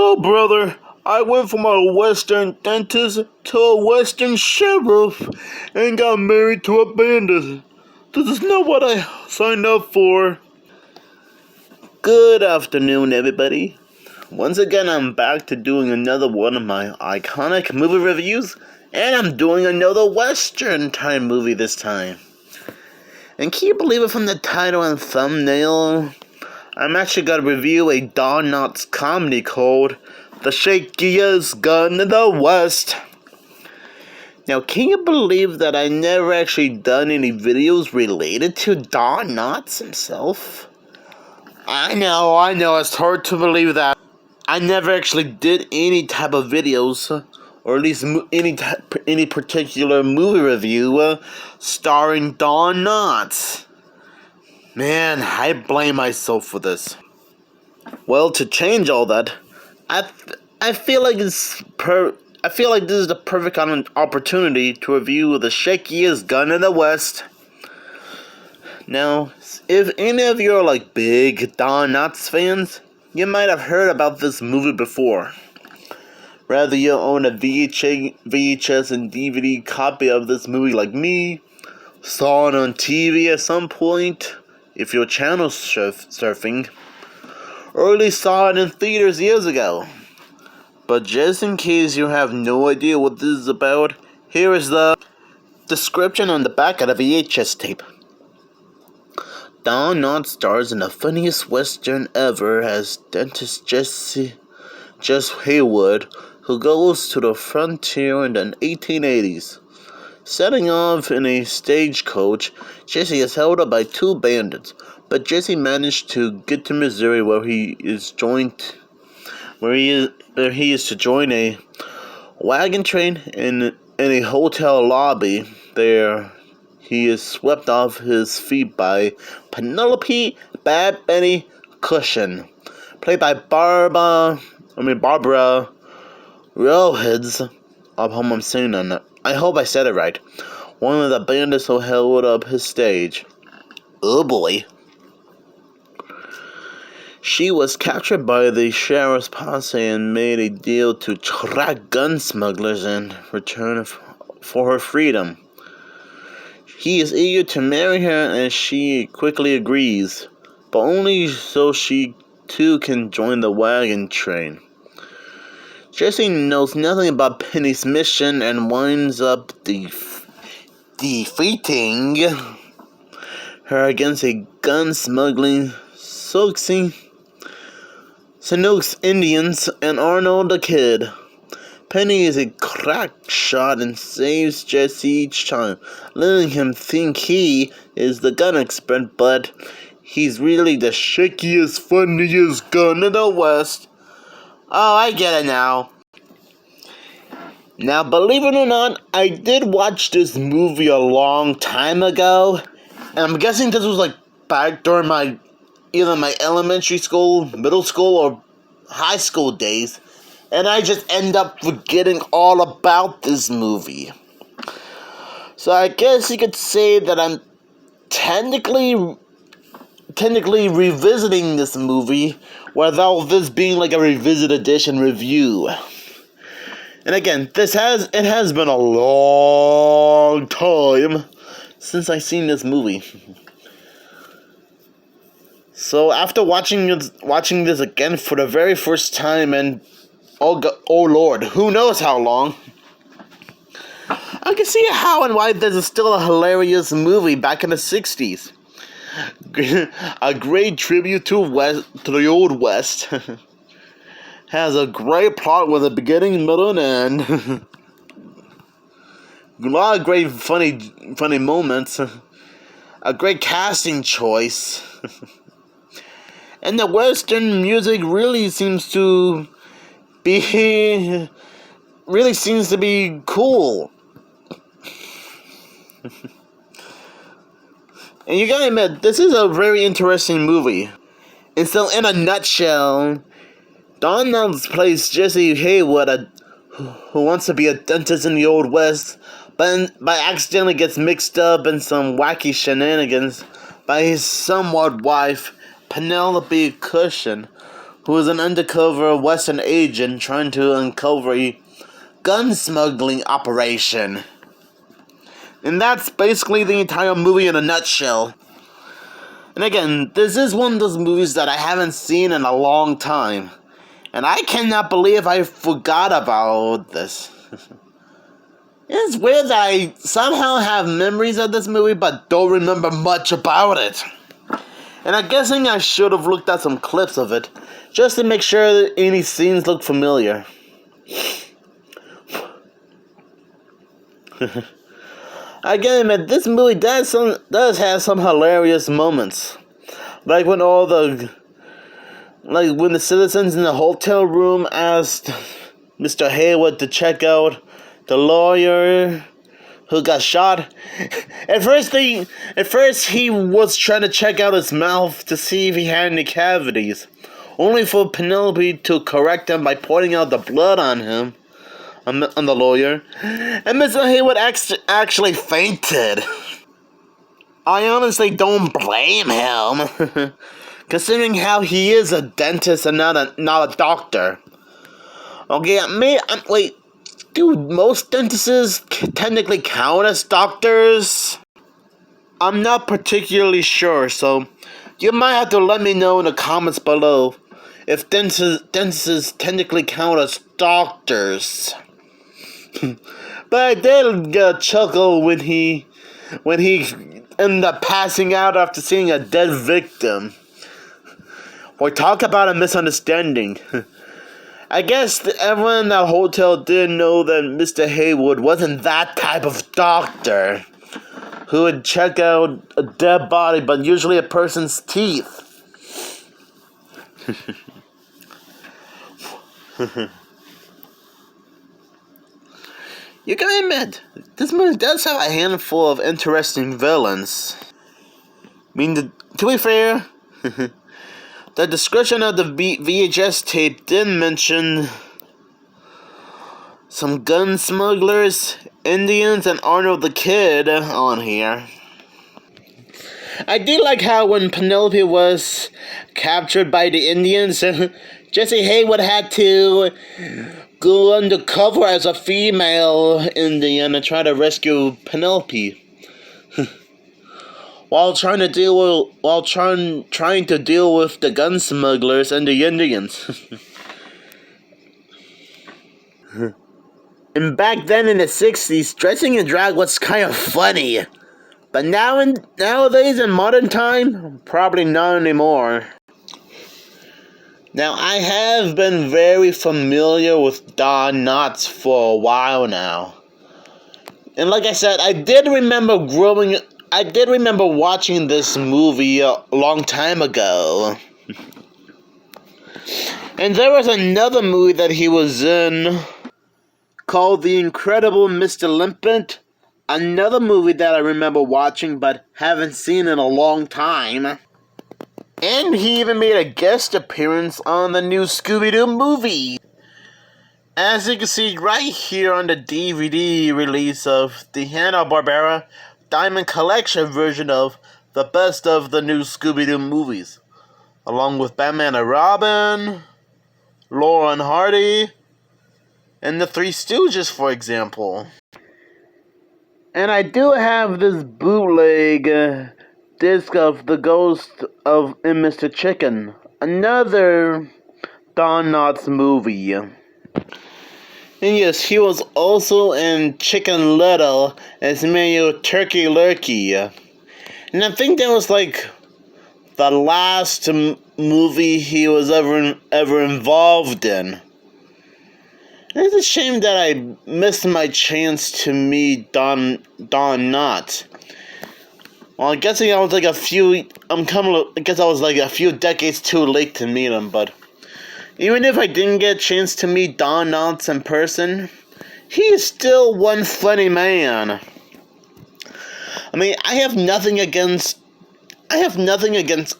So, brother, I went from a Western dentist to a Western sheriff and got married to a bandit. This is not what I signed up for. Good afternoon, everybody. Once again, I'm back to doing another one of my iconic movie reviews, and I'm doing another Western time movie this time. And can you believe it, from the title and thumbnail, I'm actually going to review a Don Knotts comedy called The Shakiest Gun in the West. Now, can you believe that I never actually done any videos related to Don Knotts himself? I know, it's hard to believe that. I never actually did any type of videos, or at least any particular movie review starring Don Knotts. Man, I blame myself for this. Well, to change all that, I feel like this is the perfect opportunity to review The Shakiest Gun in the West. Now, if any of you are like big Don Knotts fans, you might have heard about this movie before. Whether you own a VHS and DVD copy of this movie like me, saw it on TV at some point, if you're channel surfing, or at least saw it in theaters years ago. But just in case you have no idea what this is about, here is the description on the back of the VHS tape. Don Knotts stars in the funniest Western ever as dentist Jess Heywood, who goes to the frontier in the 1880s. Setting off in a stagecoach, Jesse is held up by two bandits, but Jesse managed to get to Missouri where he is to join a wagon train in a hotel lobby. There, he is swept off his feet by Penelope Bad Benny Cushion, played by Barbara Railheads. I hope I'm saying that. I hope I said it right. One of the bandits who held up his stage. Oh boy. She was captured by the sheriff's posse and made a deal to track gun smugglers in return for her freedom. He is eager to marry her and she quickly agrees, but only so she too can join the wagon train. Jesse knows nothing about Penny's mission and winds up defeating her against a gun-smuggling Sanooks Indians and Arnold the Kid. Penny is a crack shot and saves Jesse each time, letting him think he is the gun expert, but he's really the shakiest, funniest gun in the West. Oh, I get it now. Now, believe it or not, I did watch this movie a long time ago, and I'm guessing this was like back during either my elementary school, middle school, or high school days, and I just end up forgetting all about this movie. So I guess you could say that I'm technically revisiting this movie, without this being like a revisit edition review. And again, it has been a long time since I've seen this movie. So after watching this again for the very first time, and oh Lord, who knows how long, I can see how and why this is still a hilarious movie back in the 60s. A great tribute to the Old West. Has a great plot with a beginning, middle, and end. A lot of great funny moments. A great casting choice. And the Western music really seems to be cool. And you gotta admit, this is a very interesting movie. And so, in a nutshell, Don Knotts plays Jesse Heywood, who wants to be a dentist in the Old West, but by accidentally gets mixed up in some wacky shenanigans by his somewhat wife, Penelope Cushion, who is an undercover Western agent trying to uncover a gun smuggling operation. And that's basically the entire movie in a nutshell. And again, this is one of those movies that I haven't seen in a long time. And I cannot believe I forgot about this. It's weird that I somehow have memories of this movie but don't remember much about it. And I'm guessing I should have looked at some clips of it, just to make sure that any scenes look familiar. I gotta admit, this movie does have some hilarious moments. Like when the citizens in the hotel room asked Mr. Heywood to check out the lawyer who got shot. At first he was trying to check out his mouth to see if he had any cavities, only for Penelope to correct him by pointing out the blood on him, on the lawyer, and Mr. Heywood actually fainted. I honestly don't blame him, considering how he is a dentist and not a doctor. Okay, wait. Do most dentists technically count as doctors? I'm not particularly sure, so you might have to let me know in the comments below if dentists technically count as doctors. But I did get a chuckle when he ended up passing out after seeing a dead victim. Or talk about a misunderstanding. I guess everyone in that hotel didn't know that Mr. Heywood wasn't that type of doctor who would check out a dead body, but usually a person's teeth. You can admit, this movie does have a handful of interesting villains. I mean, to be fair, the description of the VHS tape did mention some gun smugglers, Indians, and Arnold the Kid on here. I did like how when Penelope was captured by the Indians, Jesse Heywood had to go undercover as a female Indian and try to rescue Penelope. While trying to deal with the gun smugglers and the Indians. And back then in the 60s, dressing in drag was kind of funny. But nowadays in modern time, probably not anymore. Now, I have been very familiar with Don Knotts for a while now. And like I said, I did remember watching this movie a long time ago. And there was another movie that he was in called The Incredible Mr. Limpet. Another movie that I remember watching but haven't seen in a long time. And he even made a guest appearance on the new Scooby-Doo movie. As you can see right here on the DVD release of the Hanna-Barbera Diamond Collection version of the best of the new Scooby-Doo movies, along with Batman and Robin, Laurel and Hardy, and the Three Stooges, for example. And I do have this bootleg disc of The Ghost of Mr. Chicken, another Don Knotts movie. And yes, he was also in Chicken Little as Mayo Turkey Lurkey. And I think that was like the last movie he was ever involved in. And it's a shame that I missed my chance to meet Don Knotts. Well, I guess I was like a few decades too late to meet him, but even if I didn't get a chance to meet Don Knotts in person, he is still one funny man. I mean, I have nothing against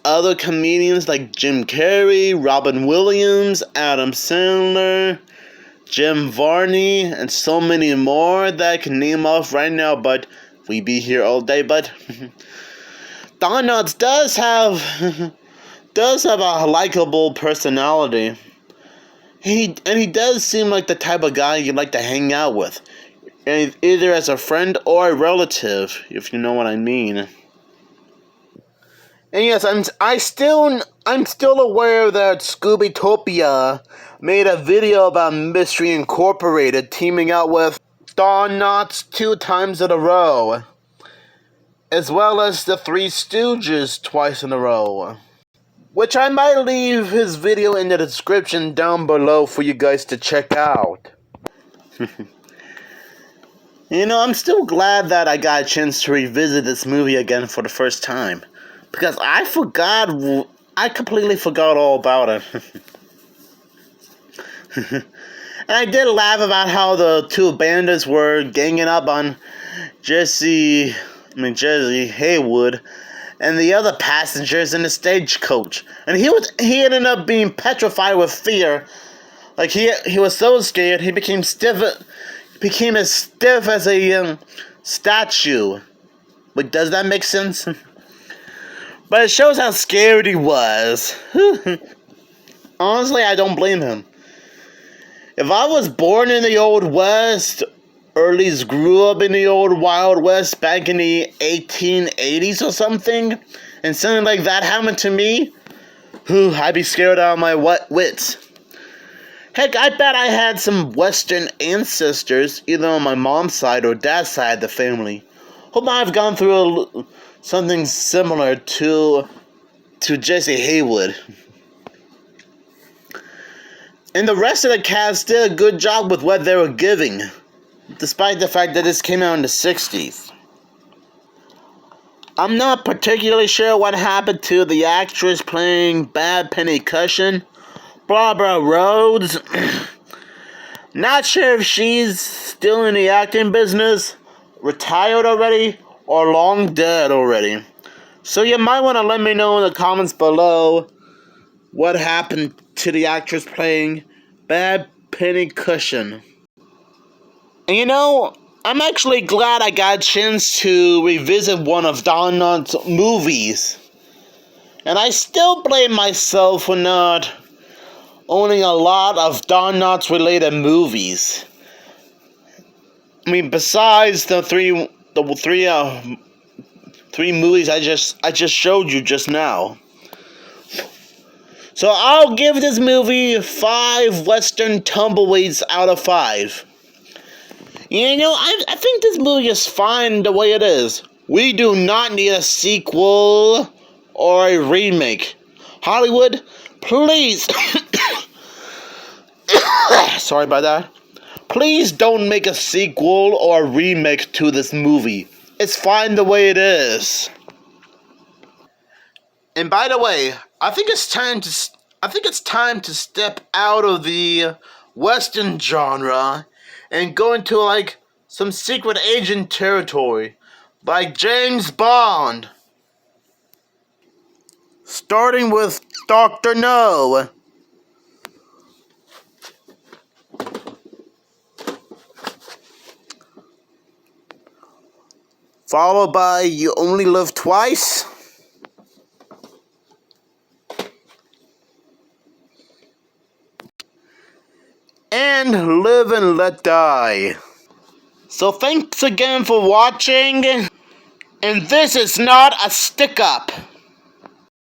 other comedians like Jim Carrey, Robin Williams, Adam Sandler, Jim Varney, and so many more that I can name off right now, but we'd be here all day. But Don Knotts does have a likable personality. He does seem like the type of guy you'd like to hang out with, either as a friend or a relative, if you know what I mean. And yes, I'm still aware that Scoobytopia made a video about Mystery Incorporated teaming up with Don Knotts 2 times in a row, as well as the Three Stooges twice in a row. Which I might leave his video in the description down below for you guys to check out. You know, I'm still glad that I got a chance to revisit this movie again for the first time. Because I completely forgot all about it. And I did laugh about how the two bandits were ganging up on Jesse Heywood and the other passengers in the stagecoach. And he ended up being petrified with fear. Like he was so scared he became as stiff as a statue. But does that make sense? But it shows how scared he was. Honestly, I don't blame him. If I was born in the Old West, or at least grew up in the Old Wild West back in the 1880s or something, and something like that happened to me, I'd be scared out of my wits. Heck, I bet I had some Western ancestors, either on my mom's side or dad's side of the family. Hope I've gone through something similar to Jesse Heywood. And the rest of the cast did a good job with what they were giving, despite the fact that this came out in the 60s. I'm not particularly sure what happened to the actress playing Bad Penny Cushion, Barbara Rhodes. Not sure if she's still in the acting business, retired already, or long dead already. So you might want to let me know in the comments below what happened to the actress playing Bad Penny Cushion. And you know, I'm actually glad I got a chance to revisit one of Don Knotts' movies. And I still blame myself for not owning a lot of Don Knotts related movies. I mean, besides the three movies I just showed you just now. So I'll give this movie 5 Western tumbleweeds out of 5. You know, I think this movie is fine the way it is. We do not need a sequel or a remake. Hollywood, please. Sorry about that. Please don't make a sequel or a remake to this movie. It's fine the way it is. And by the way, I think it's time to step out of the Western genre and go into like some secret agent territory, like James Bond. Starting with Dr. No. Followed by You Only Live Twice. And Live and Let Die. So thanks again for watching. And this is not a stick-up.